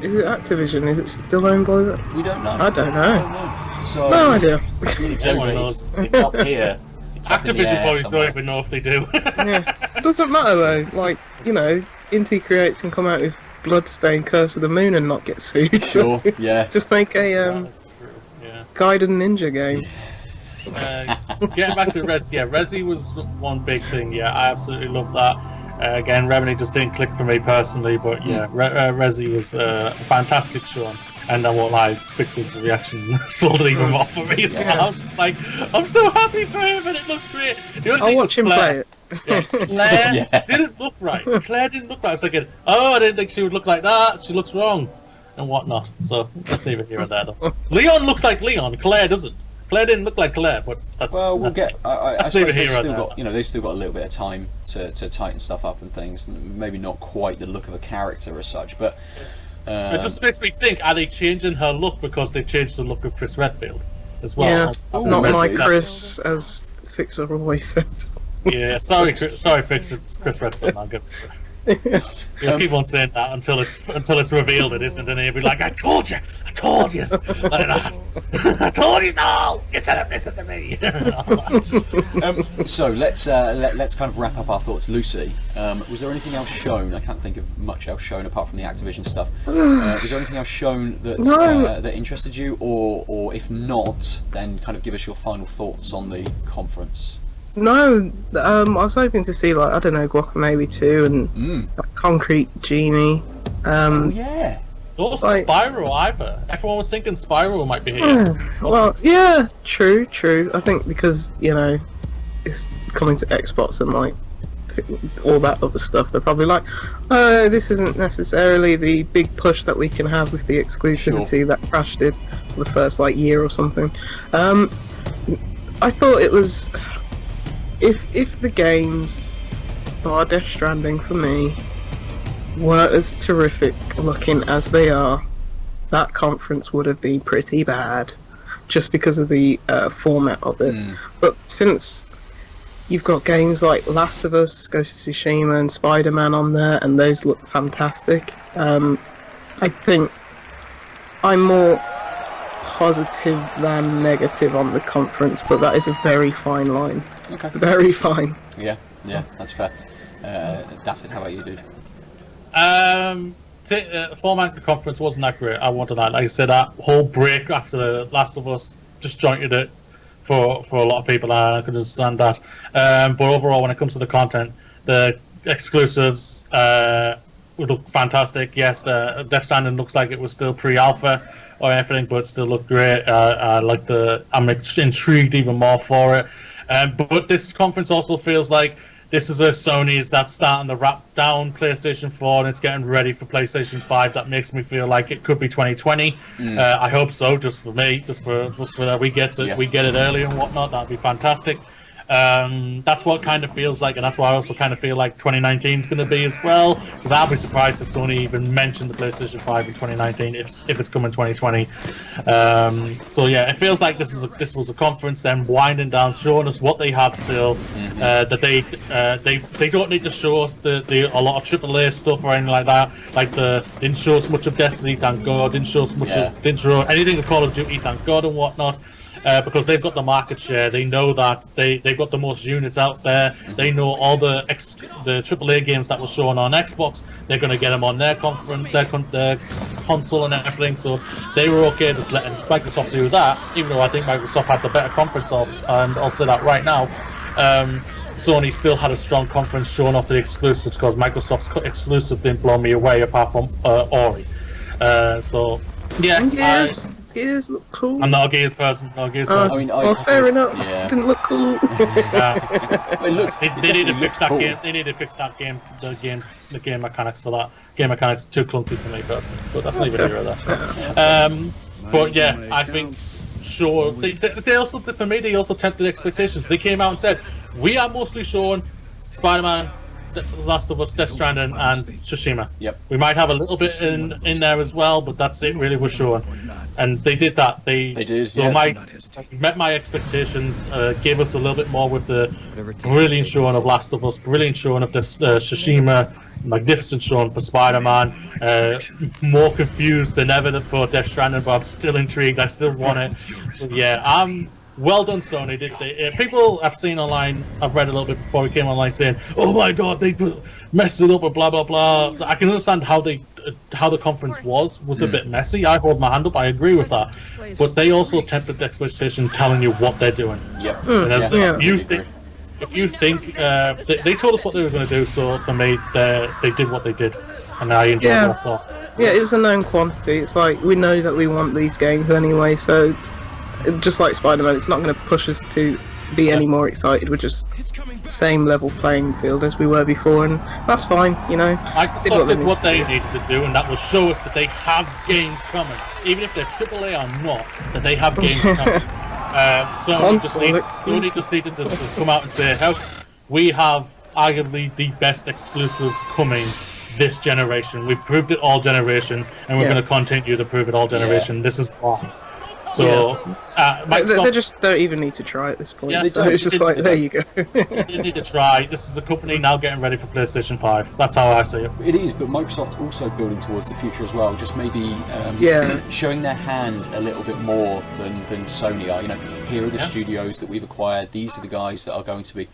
Is it Activision? Is it still owned by that? We don't know. I don't know. So, no idea. It's up here. Activision probably don't even know if they do. It doesn't matter though. Like, Inti Creates and come out with Bloodstained Curse of the Moon and not get sued. Sure, yeah. Just make a Gaiden Ninja game. Getting back to Resi was one big thing. Yeah, I absolutely love that. Again, Remedy just didn't click for me personally, but yeah, Resi was a fantastic show. And I won't lie, Fix's reaction sold it even more for me as well. I was like, I'm so happy for him, and it looks great. I'll watch him play it. Yeah, Claire didn't look right. Claire didn't look right. I was thinking, I didn't think she would look like that. She looks wrong, and whatnot. So let's leave it here and there. Though. Leon looks like Leon. Claire doesn't. Claire didn't look like Claire, but that's... Well, we'll get... I suppose they've still got, they've still got a little bit of time to tighten stuff up and things. Maybe not quite the look of a character as such, but... it just makes me think, are they changing her look because they changed the look of Chris Redfield as well? Yeah, not like Chris, as Fixer always says. Yeah, sorry Fix, it's Chris Redfield. I'll give it. You'll keep on saying that until it's revealed it isn't, and he'll be like, I told you like that. I told you so. You should have listened to me. So let's kind of wrap up our thoughts. Lucy, was there anything else shown? I can't think of much else shown apart from the Activision stuff. Was there anything else shown that that interested you, or if not, then kind of give us your final thoughts on the conference? No, I was hoping to see Guacamelee 2 and Concrete Genie. Also Spyro either. Everyone was thinking Spyro might be here. Well, yeah, true. I think because it's coming to Xbox and all that other stuff, they're probably like, this isn't necessarily the big push that we can have with the exclusivity that Crash did for the first year or something. I thought it was. If the games, bar Death Stranding for me, were as terrific looking as they are, that conference would have been pretty bad, just because of the format of it. But since you've got games like Last of Us, Ghost of Tsushima and Spider-Man on there, and those look fantastic, I think I'm more positive than negative on the conference, but that is a very fine line. Okay. Very fine. Yeah, that's fair. Dafydd, how about you, dude? The format of the conference wasn't that great. I wanted that. Like I said, that whole break after the Last of Us disjointed it. for a lot of people. I could understand that. But overall, when it comes to the content, the exclusives would look fantastic. Yes, Death Stranding looks like it was still pre-alpha or anything, but it still looked great. I'm intrigued even more for it. But this conference also feels like this is a Sony's that's starting to wrap down PlayStation 4 and it's getting ready for PlayStation 5. That makes me feel like it could be 2020. I hope so, just for me, just for that we get it early and whatnot. That'd be fantastic. That's what kind of feels like, and that's why I also kind of feel like 2019 is going to be as well. Because I'll be surprised if Sony even mentioned the PlayStation 5 in 2019 if it's coming 2020. So yeah, it feels like this was a conference, then winding down, showing us what they have still. That they don't need to show us a lot of AAA stuff or anything like that. Like didn't show us much of Destiny, thank God. Didn't show us much didn't show anything of Call of Duty, thank God, and whatnot. Because they've got the market share, they know that they've got the most units out there. They know all the AAA games that were shown on Xbox. They're going to get them on their console and everything. So they were okay just letting Microsoft do that, even though I think Microsoft had the better conference. And I'll say that right now. Sony still had a strong conference showing off the exclusives because Microsoft's exclusive didn't blow me away apart from Ori. So yeah. Gears look cool. I'm not a Gears person. I mean, fair enough. Didn't look cool. They need to fix that game. They need to fix that game. The game mechanics for that. Game mechanics too clunky for me personally. But that's neither here or there. But yeah, I think sure. They also, for me, they also tempted expectations. They came out and said, we are mostly showing Spider-Man, The Last of Us, Death Stranding, and Tsushima. Yep. We might have a little bit in there as well, but that's it. Really, we're showing, and they did that. They did. So met my expectations. Gave us a little bit more with the brilliant showing of Last of Us, brilliant showing of this Tsushima, magnificent showing for Spider-Man. More confused than ever for Death Stranding, but I'm still intrigued. I still want it. So yeah, well done, Sony. People I've seen online, I've read a little bit before we came online saying, "Oh my God, they messed it up," or blah blah blah. I can understand how the conference was a bit messy. I hold my hand up. I agree with that, but they also tempered the expectation, telling you what they're doing. Yep. If you think they told us what they were going to do, so for me, they did what they did, and I enjoyed it also. Yeah, it was a known quantity. It's like we know that we want these games anyway, so. Just like Spider-Man, it's not going to push us to be any more excited. We're just same level playing field as we were before, and that's fine, you know. Microsoft did what they needed to do, and that was show us that they have games coming, even if they're AAA or not. That they have games coming. Sony just needed to come out and say, "How we have arguably the best exclusives coming this generation. We've proved it all generation, and we're going to continue to prove it all generation. This is wrong." So they just don't even need to try at this point. Yeah, so it's just like, there you go. They need to try. This is a company now getting ready for PlayStation 5. That's how I see it. It is, but Microsoft also building towards the future as well. Just maybe showing their hand a little bit more than Sony are. You know, here are the studios that we've acquired. These are the guys that are going to be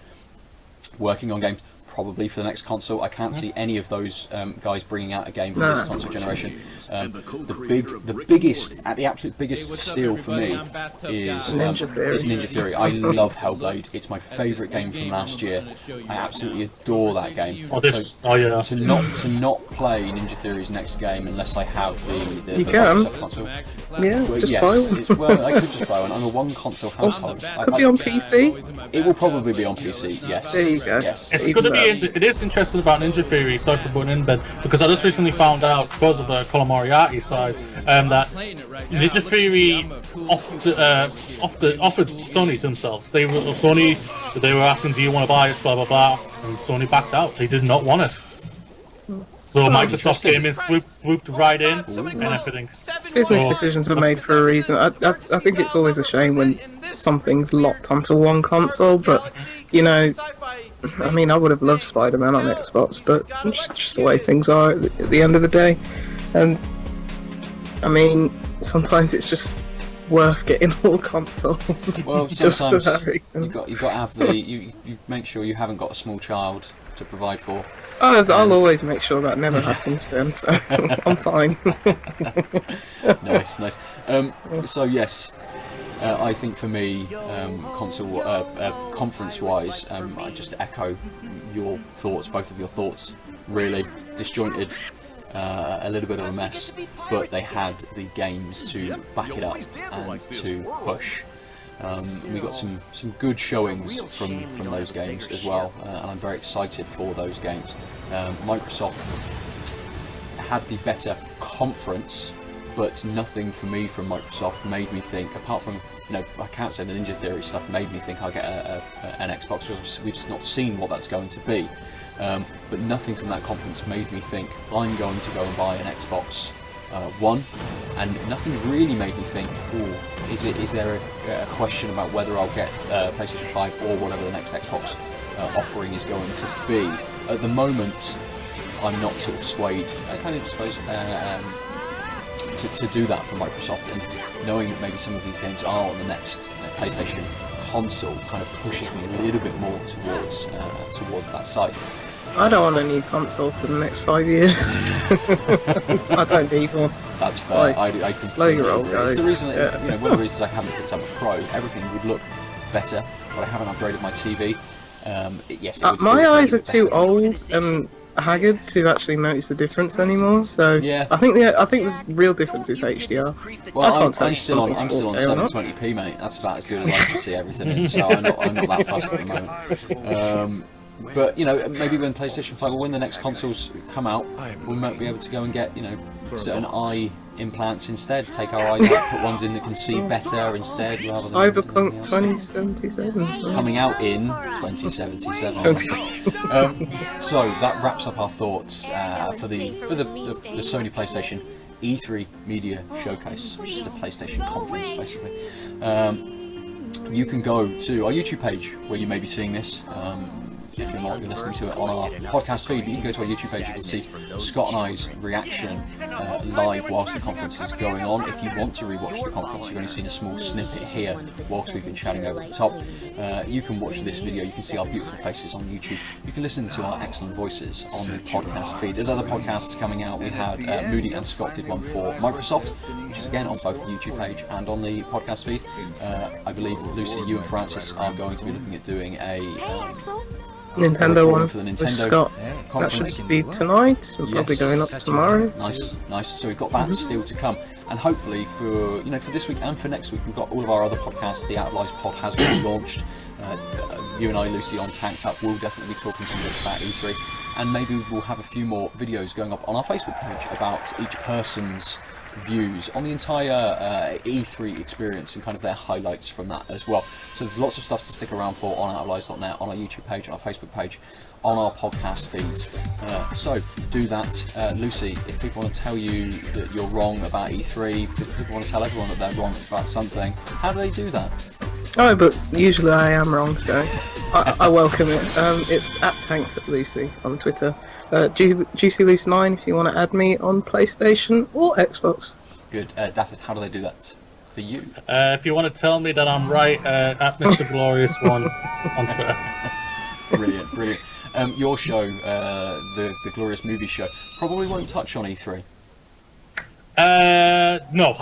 working on games. Probably for the next console. I can't see any of those guys bringing out a game for this console generation. The absolute biggest steal for me is Ninja Theory. I love Hellblade. It's my favourite game from last year. I absolutely adore that game. To not play Ninja Theory's next game unless I have the Microsoft console. Buy one. I could just buy one. I'm a one console household. Could be on PC. It will probably be on PC. Yes. There you go. Yes. It's going to be. It is interesting about Ninja Theory, sorry for putting in bed, because I just recently found out, because of the Colin Moriarty side, that Ninja Theory offered Sony to themselves. They were asking, do you want to buy it, blah blah blah, and Sony backed out. They did not want it. So Microsoft came in, swooped right in, and everything. Business decisions are made for a reason. I think it's always a shame when something's locked onto one console, but you know, I mean, I would have loved Spider-Man on Xbox, but it's just the way things are at the end of the day. And I mean, sometimes it's just worth getting all consoles. Well, sometimes you got to have you make sure you haven't got a small child to provide for. I'll always make sure that never happens, Ben. So I'm fine. Nice. So yes, I think for me, conference-wise, I just echo your thoughts, both of your thoughts. Really disjointed, a little bit of a mess, but they had the games to back it up and to push. We got some good showings from those games as well, and I'm very excited for those games. Microsoft had the better conference, but nothing for me from Microsoft made me think, apart from, I can't say the Ninja Theory stuff made me think I'll get an Xbox, because we've not seen what that's going to be. But nothing from that conference made me think I'm going to go and buy an Xbox One, and nothing really made me think, is there a question about whether I'll get PlayStation 5 or whatever the next Xbox offering is going to be. At the moment, I'm not sort of swayed, I kind of suppose, to do that for Microsoft, and knowing that maybe some of these games are on the next PlayStation console kind of pushes me a little bit more towards that side. I don't want a new console for the next 5 years. I don't need one. That's fair. I slow your roll, agree. guys. It's the reason, one of the reasons I haven't picked up a Pro. Everything would look better, but I haven't upgraded my TV. Yes, it would my eyes are too better. old and haggard to actually notice the difference anymore. So yeah. I think the real difference is HDR. Well, I can't tell I'm if still on something's 4K or not. 720p, mate. That's about as good as I can see everything in. So I'm not that fussed at the moment. But maybe when PlayStation 5 or when the next consoles come out, we might be able to go and get certain eye implants instead. Take our eyes out, put ones in that can see better instead, rather than Cyberpunk 2077 coming out in 2077. So that wraps up our thoughts for the Sony PlayStation E3 Media Showcase, which is the PlayStation conference basically. You can go to our YouTube page where you may be seeing this. If you're not, you're listening to it on our podcast feed, but you can go to our YouTube page, you can see Scott and I's reaction live whilst the conference is going on. If you want to rewatch the conference, you've only seen a small snippet here whilst we've been chatting over the top. You can watch this video, you can see our beautiful faces on YouTube. You can listen to our excellent voices on the podcast feed. There's other podcasts coming out. We had Moody and Scott did one for Microsoft, which is again on both the YouTube page and on the podcast feed. I believe, Lucy, you and Francis are going to be looking at doing a Nintendo one for the with Nintendo Scott. conference. That should be tonight. We're probably going up tomorrow. Nice. So we've got that still to come, and hopefully for this week and for next week, we've got all of our other podcasts. The OutofLives pod has already launched. You and I, Lucy, on Tanked Up, will definitely be talking some bits about E3, and maybe we'll have a few more videos going up on our Facebook page about each person's views on the entire E3 experience and kind of their highlights from that as well. So there's lots of stuff to stick around for on OutofLives.net, on our YouTube page, on our Facebook page, on our podcast feeds. So do that. Lucy, if people want to tell you that you're wrong about E3, if people want to tell everyone that they're wrong about something, how do they do that? Oh, but usually I am wrong, so I welcome it. It's @TankedUpLucy on Twitter. JuicyLucy9 if you want to add me on PlayStation or Xbox. Good. Dafydd, how do they do that for you? If you want to tell me that I'm right, @MrGlorious1 on Twitter. Brilliant. Your show, the Glorious Movie Show, probably won't touch on E3. No,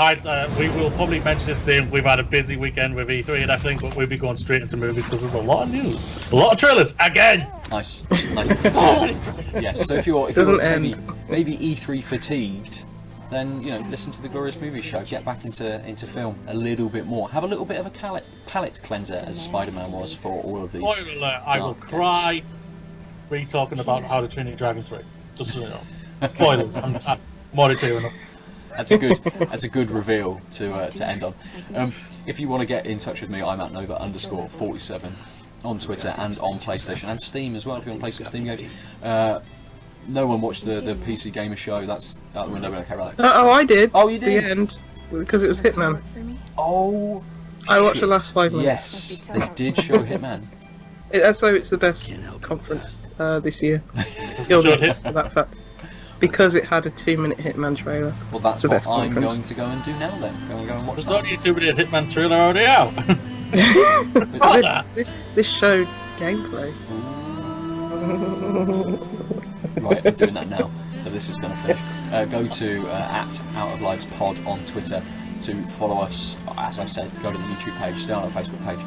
we will probably mention it soon. We've had a busy weekend with E3 and everything, but we'll be going straight into movies because there's a lot of news, a lot of trailers again. Nice. Yes. So if you're maybe E3 fatigued, then listen to the Glorious Movie Show. Get back into film a little bit more. Have a little bit of a palate cleanser, as Spider-Man was for all of these. Spoiler alert! I will cry. Talking about How to Train Your Dragon 3. Just so you know. Spoilers. I'm already clear enough. That's a good reveal to end on. If you want to get in touch with me, I'm @Nova_47 on Twitter and on PlayStation and Steam as well. If you want to play some Steam games. No one watched the PC Gamer Show. That's out the window. We don't care about that. Oh, I did. Oh, you did? The end, because it was Hitman. Oh, I watched the last 5 minutes. Yes, they did show Hitman. So it's the best conference this year. You'll get it for that fact. Because it had a 2-minute Hitman trailer. Well, that's what I'm going to go and do now then. Go and watch There's that. only a 2-minute Hitman trailer already out. this showed gameplay. Right, I'm doing that now. So this is going to finish. Go to @OutofLives pod on Twitter. to follow us. As I said, go to the YouTube page, stay on our Facebook page,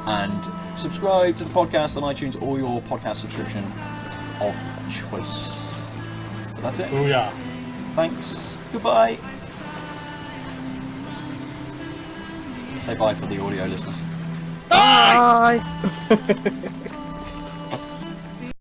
and subscribe to the podcast on iTunes or your podcast subscription of choice. But that's it. Oh yeah. Thanks. Goodbye. Say bye for the audio listeners. Bye.